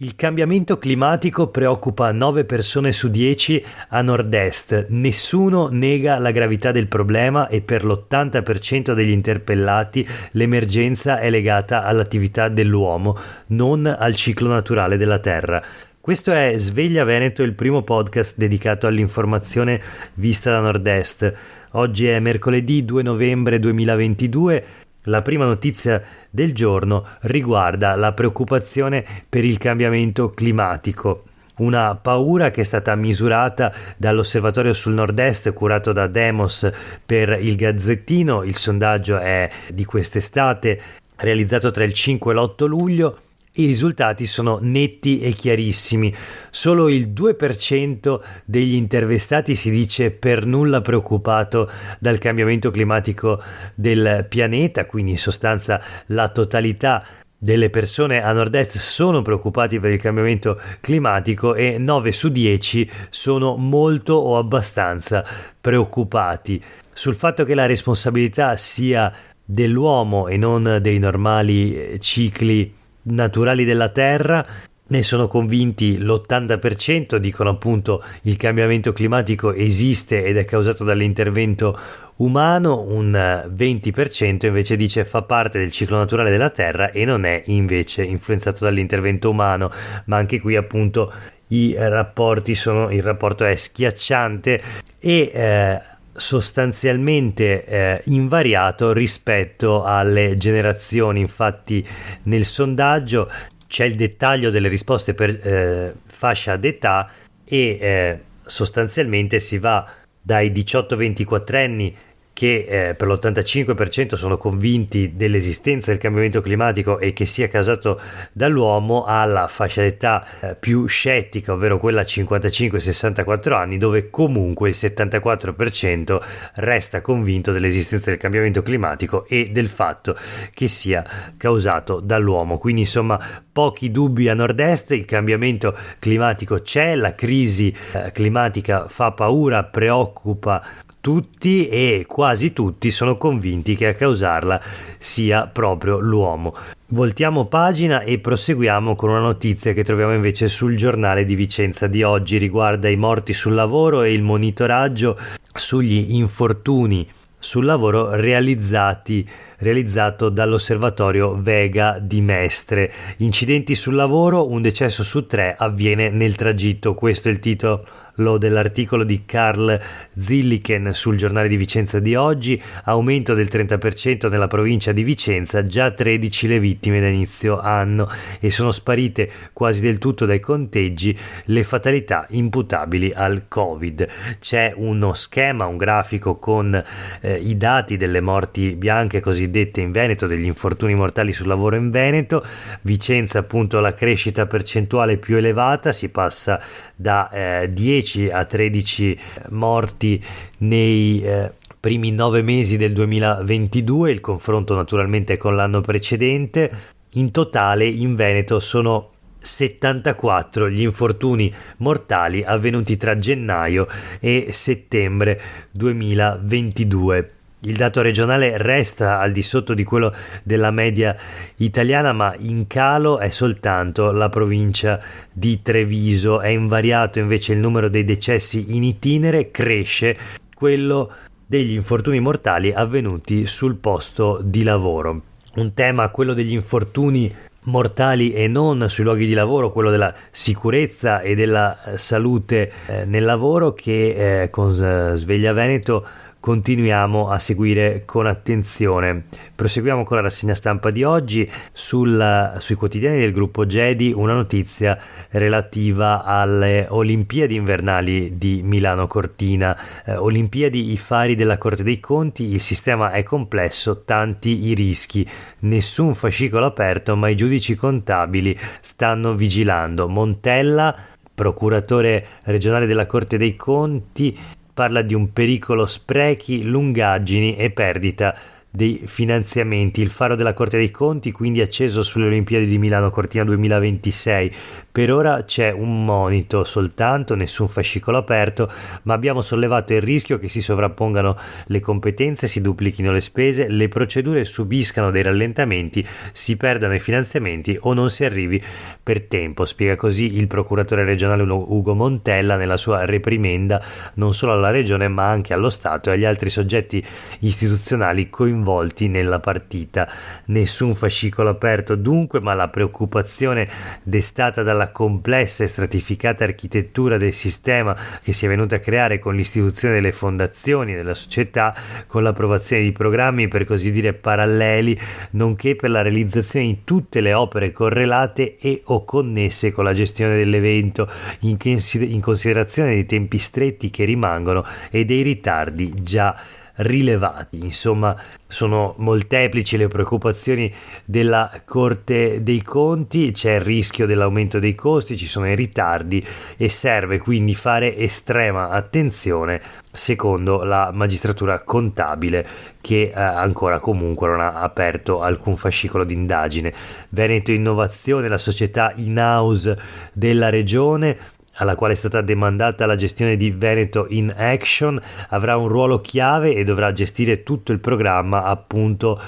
Il cambiamento climatico preoccupa 9 persone su 10 a nord-est. Nessuno nega la gravità del problema e per l'80% degli interpellati l'emergenza è legata all'attività dell'uomo, non al ciclo naturale della Terra. Questo è Sveglia Veneto, il primo podcast dedicato all'informazione vista da nord-est. Oggi è mercoledì 2 novembre 2022. La prima notizia del giorno riguarda la preoccupazione per il cambiamento climatico, una paura che è stata misurata dall'osservatorio sul nord-est curato da Demos per il Gazzettino. Il sondaggio è di quest'estate, realizzato tra il 5 e l'8 luglio. I risultati sono netti e chiarissimi. Solo il 2% degli intervistati si dice per nulla preoccupato dal cambiamento climatico del pianeta, quindi in sostanza la totalità delle persone a nord-est sono preoccupati per il cambiamento climatico e 9 su 10 sono molto o abbastanza preoccupati. Sul fatto che la responsabilità sia dell'uomo e non dei normali cicli naturali della Terra ne sono convinti l'80%, dicono appunto il cambiamento climatico esiste ed è causato dall'intervento umano, un 20% invece dice fa parte del ciclo naturale della Terra e non è invece influenzato dall'intervento umano, ma anche qui appunto il rapporto è schiacciante e sostanzialmente invariato rispetto alle generazioni. Infatti nel sondaggio c'è il dettaglio delle risposte per fascia d'età e sostanzialmente si va dai 18-24 anni che per l'85% sono convinti dell'esistenza del cambiamento climatico e che sia causato dall'uomo, alla fascia d'età più scettica, ovvero quella a 55-64 anni, dove comunque il 74% resta convinto dell'esistenza del cambiamento climatico e del fatto che sia causato dall'uomo. Quindi insomma pochi dubbi a nord-est, il cambiamento climatico c'è, la crisi climatica fa paura, preoccupa tutti e quasi tutti sono convinti che a causarla sia proprio l'uomo. Voltiamo pagina e proseguiamo con una notizia che troviamo invece sul giornale di Vicenza di oggi. Riguarda i morti sul lavoro e il monitoraggio sugli infortuni sul lavoro realizzato dall'osservatorio Vega di Mestre. Incidenti sul lavoro, un decesso su 3 avviene nel tragitto. Questo è il titolo dell'articolo di Carl Zilliken sul giornale di Vicenza di oggi. Aumento del 30% nella provincia di Vicenza, già 13 le vittime da inizio anno e sono sparite quasi del tutto dai conteggi le fatalità imputabili al Covid. C'è uno schema, un grafico con i dati delle morti bianche cosiddette in Veneto, degli infortuni mortali sul lavoro in Veneto. Vicenza appunto la crescita percentuale più elevata, si passa da 10 a 13 morti nei primi 9 mesi del 2022, il confronto naturalmente con l'anno precedente. In totale in Veneto sono 74 gli infortuni mortali avvenuti tra gennaio e settembre 2022. Il dato regionale resta al di sotto di quello della media italiana, ma in calo è soltanto la provincia di Treviso. È invariato invece il numero dei decessi in itinere, cresce quello degli infortuni mortali avvenuti sul posto di lavoro. Un tema, quello degli infortuni mortali e non sui luoghi di lavoro, quello della sicurezza e della salute nel lavoro, che con Sveglia Veneto continuiamo a seguire con attenzione. Proseguiamo con la rassegna stampa di oggi. Sui quotidiani del gruppo GEDI una notizia relativa alle Olimpiadi invernali di Milano Cortina. Olimpiadi, i fari della Corte dei Conti, il sistema è complesso, tanti i rischi, nessun fascicolo aperto ma i giudici contabili stanno vigilando. Montella, procuratore regionale della Corte dei Conti, parla di un pericolo sprechi, lungaggini e perdita dei finanziamenti. Il faro della Corte dei Conti quindi acceso sulle Olimpiadi di Milano Cortina 2026. Per ora c'è un monito soltanto, nessun fascicolo aperto, ma abbiamo sollevato il rischio che si sovrappongano le competenze, si duplichino le spese, le procedure subiscano dei rallentamenti, si perdano i finanziamenti o non si arrivi per tempo, spiega così il procuratore regionale Ugo Montella nella sua reprimenda non solo alla regione ma anche allo Stato e agli altri soggetti istituzionali coinvolti nella partita. Nessun fascicolo aperto dunque, ma la preoccupazione destata dalla complessa e stratificata architettura del sistema che si è venuta a creare con l'istituzione delle fondazioni della società, con l'approvazione di programmi per così dire paralleli, nonché per la realizzazione di tutte le opere correlate e o connesse con la gestione dell'evento, in considerazione dei tempi stretti che rimangono e dei ritardi già rilevati. Insomma, sono molteplici le preoccupazioni della Corte dei Conti, c'è il rischio dell'aumento dei costi, ci sono i ritardi e serve quindi fare estrema attenzione secondo la magistratura contabile che ancora comunque non ha aperto alcun fascicolo d'indagine. Veneto Innovazione, la società in-house della regione alla quale è stata demandata la gestione di Veneto in Action, avrà un ruolo chiave e dovrà gestire tutto il programma appunto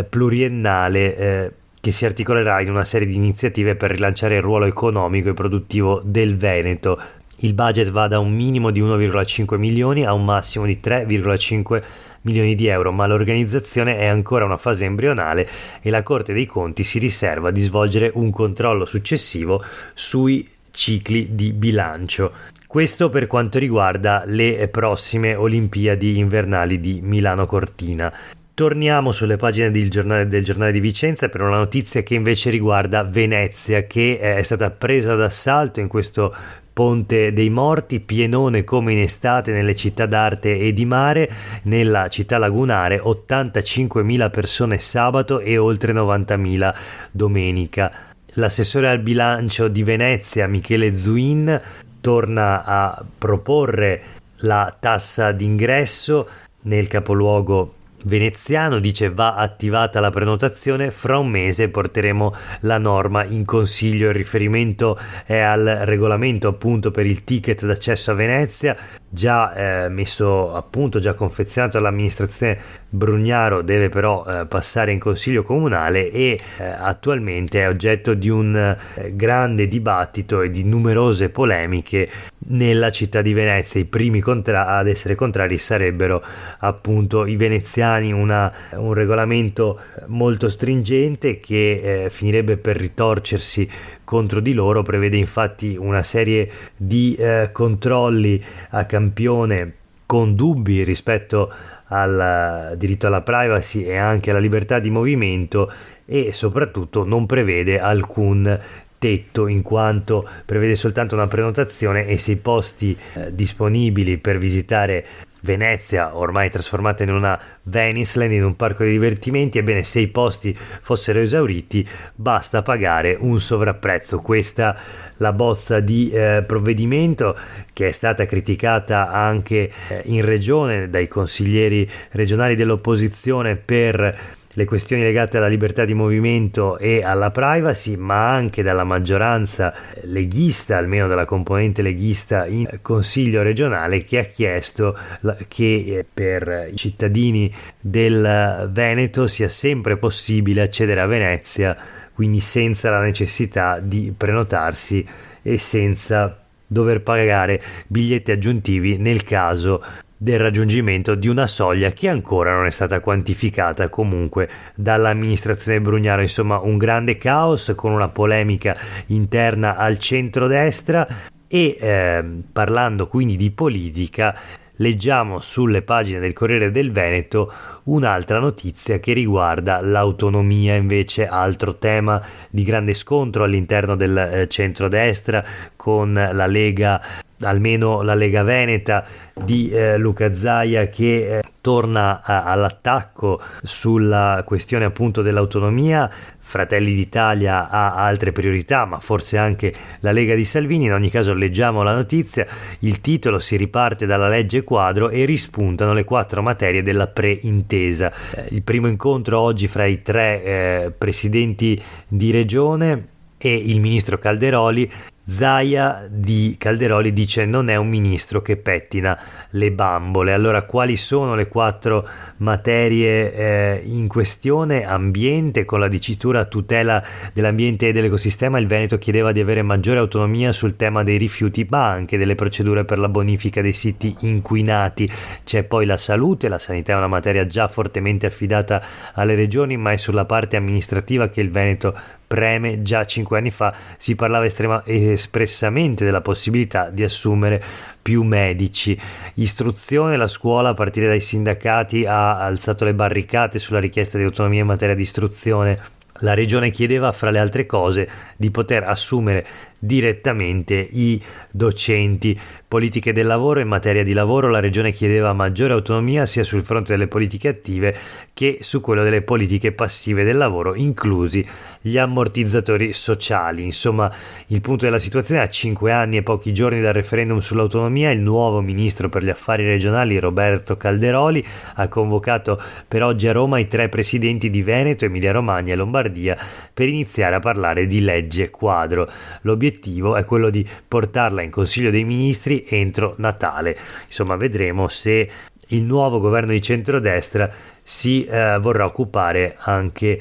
pluriennale che si articolerà in una serie di iniziative per rilanciare il ruolo economico e produttivo del Veneto. Il budget va da un minimo di 1,5 milioni a un massimo di 3,5 milioni di euro, ma l'organizzazione è ancora una fase embrionale e la Corte dei Conti si riserva di svolgere un controllo successivo sui cicli di bilancio. Questo per quanto riguarda le prossime Olimpiadi invernali di Milano Cortina. Torniamo sulle pagine del giornale di Vicenza per una notizia che invece riguarda Venezia, che è stata presa d'assalto in questo Ponte dei Morti, pienone come in estate nelle città d'arte e di mare. Nella città lagunare 85.000 persone sabato e oltre 90.000 domenica. L'assessore al bilancio di Venezia, Michele Zuin, torna a proporre la tassa d'ingresso nel capoluogo veneziano, dice va attivata la prenotazione, fra un mese porteremo la norma in consiglio. Il riferimento è al regolamento appunto per il ticket d'accesso a Venezia, già messo appunto, già confezionato dall'amministrazione Brugnaro, deve però passare in consiglio comunale e attualmente è oggetto di un grande dibattito e di numerose polemiche nella città di Venezia. I primi ad essere contrari sarebbero appunto i veneziani, un regolamento molto stringente che finirebbe per ritorcersi contro di loro. Prevede infatti una serie di controlli a campione con dubbi rispetto al diritto alla privacy e anche alla libertà di movimento, e soprattutto non prevede alcun tetto, in quanto prevede soltanto una prenotazione e se i posti disponibili per visitare Venezia, ormai trasformata in una Veniceland, in un parco di divertimenti, ebbene se i posti fossero esauriti basta pagare un sovrapprezzo. Questa la bozza di provvedimento, che è stata criticata anche in regione dai consiglieri regionali dell'opposizione per le questioni legate alla libertà di movimento e alla privacy, ma anche dalla maggioranza leghista, almeno dalla componente leghista in consiglio regionale, che ha chiesto che per i cittadini del Veneto sia sempre possibile accedere a Venezia, quindi senza la necessità di prenotarsi e senza dover pagare biglietti aggiuntivi nel caso del raggiungimento di una soglia che ancora non è stata quantificata comunque dall'amministrazione Brugnaro. Insomma, un grande caos con una polemica interna al centrodestra e parlando quindi di politica, leggiamo sulle pagine del Corriere del Veneto un'altra notizia che riguarda l'autonomia, invece altro tema di grande scontro all'interno del centrodestra, con la Lega almeno la Lega Veneta di Luca Zaia, che torna all'attacco sulla questione appunto dell'autonomia. Fratelli d'Italia ha altre priorità, ma forse anche la Lega di Salvini. In ogni caso leggiamo la notizia, il titolo: si riparte dalla legge quadro e rispuntano le 4 materie della preintesa. Il primo incontro oggi fra i 3 presidenti di regione e il ministro Calderoli. Zaia di Calderoli dice: non è un ministro che pettina le bambole. Allora, quali sono le 4 materie in questione? Ambiente, con la dicitura tutela dell'ambiente e dell'ecosistema. Il Veneto chiedeva di avere maggiore autonomia sul tema dei rifiuti, ma anche delle procedure per la bonifica dei siti inquinati. C'è poi la salute. La sanità è una materia già fortemente affidata alle regioni, ma è sulla parte amministrativa che il Veneto preme. Già 5 anni fa si parlava espressamente della possibilità di assumere più medici. Istruzione, la scuola, a partire dai sindacati, ha alzato le barricate sulla richiesta di autonomia in materia di istruzione. La regione chiedeva, fra le altre cose, di poter assumere direttamente i docenti. Politiche del lavoro. In materia di lavoro la regione chiedeva maggiore autonomia sia sul fronte delle politiche attive che su quello delle politiche passive del lavoro, inclusi gli ammortizzatori sociali. Insomma, il punto della situazione: a 5 anni e pochi giorni dal referendum sull'autonomia, il nuovo ministro per gli affari regionali Roberto Calderoli ha convocato per oggi a Roma i 3 presidenti di Veneto, Emilia Romagna e Lombardia per iniziare a parlare di legge quadro. L'obiettivo è quello di portarla in Consiglio dei Ministri entro Natale. Insomma, vedremo se il nuovo governo di centrodestra si vorrà occupare anche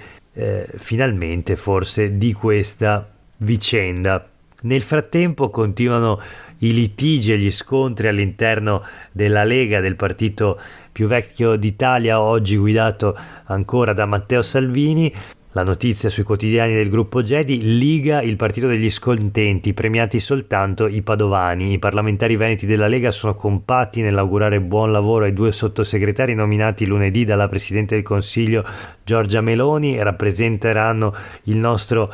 finalmente forse di questa vicenda. Nel frattempo continuano i litigi e gli scontri all'interno della Lega, del partito più vecchio d'Italia, oggi guidato ancora da Matteo Salvini. La notizia sui quotidiani del gruppo Gedi: Liga, il partito degli scontenti, premiati soltanto i padovani. I parlamentari veneti della Lega sono compatti nell'augurare buon lavoro ai 2 sottosegretari nominati lunedì dalla Presidente del Consiglio Giorgia Meloni. Rappresenteranno il nostro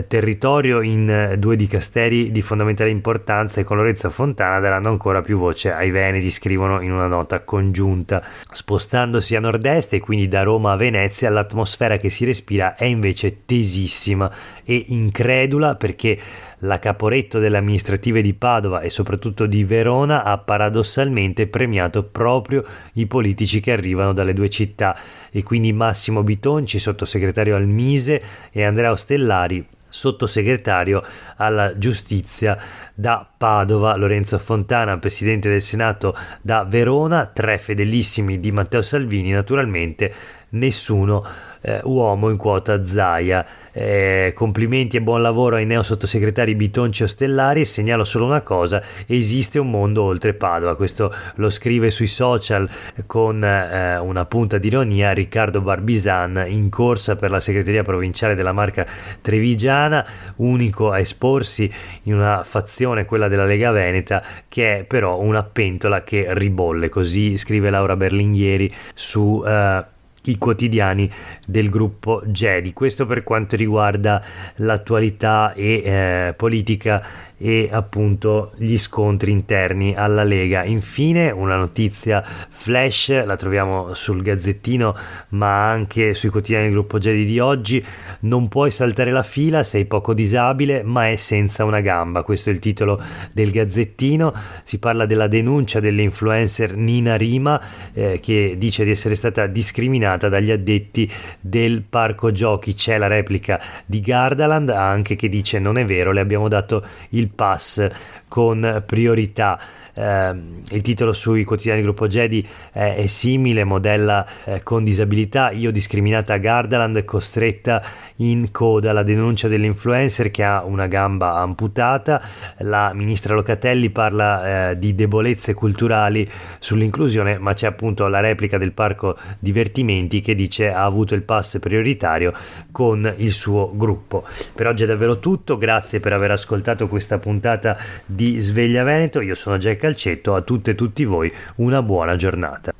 territorio in 2 dicasteri di fondamentale importanza e con Lorenzo Fontana daranno ancora più voce ai veneti, scrivono in una nota congiunta. Spostandosi a nord-est e quindi da Roma a Venezia, l'atmosfera che si respira è invece tesissima e incredula, perché la Caporetto delle amministrative di Padova e soprattutto di Verona ha paradossalmente premiato proprio i politici che arrivano dalle 2 città, e quindi Massimo Bitonci, sottosegretario al Mise, e Andrea Ostellari, sottosegretario alla giustizia da Padova. Lorenzo Fontana, presidente del Senato da Verona. 3 fedelissimi di Matteo Salvini, naturalmente nessuno uomo in quota Zaia. Complimenti e buon lavoro ai neo sottosegretari Bitonci e Ostellari. Segnalo solo una cosa: esiste un mondo oltre Padova. Questo lo scrive sui social con una punta di ironia Riccardo Barbisan, in corsa per la segreteria provinciale della Marca Trevigiana, unico a esporsi in una fazione, quella della Lega Veneta, che è però una pentola che ribolle. Così scrive Laura Berlinghieri su i quotidiani del gruppo Gedi. Questo per quanto riguarda l'attualità e politica e appunto gli scontri interni alla Lega. Infine una notizia flash, la troviamo sul Gazzettino ma anche sui quotidiani del gruppo Gedi di oggi: non puoi saltare la fila, sei poco disabile ma è senza una gamba. Questo è il titolo del Gazzettino. Si parla della denuncia dell'influencer Nina Rima che dice di essere stata discriminata dagli addetti del parco giochi. C'è la replica di Gardaland anche, che dice: non è vero, le abbiamo dato il pass con priorità. Il titolo sui quotidiani del gruppo Gedi è simile: modella con disabilità, io discriminata a Gardaland, costretta in coda. La denuncia dell'influencer che ha una gamba amputata. La ministra Locatelli parla di debolezze culturali sull'inclusione, ma c'è appunto la replica del parco divertimenti che dice ha avuto il pass prioritario con il suo gruppo. Per oggi è davvero tutto, grazie per aver ascoltato questa puntata di Sveglia Veneto. Io sono Jack Calcetto, a tutte e tutti voi una buona giornata.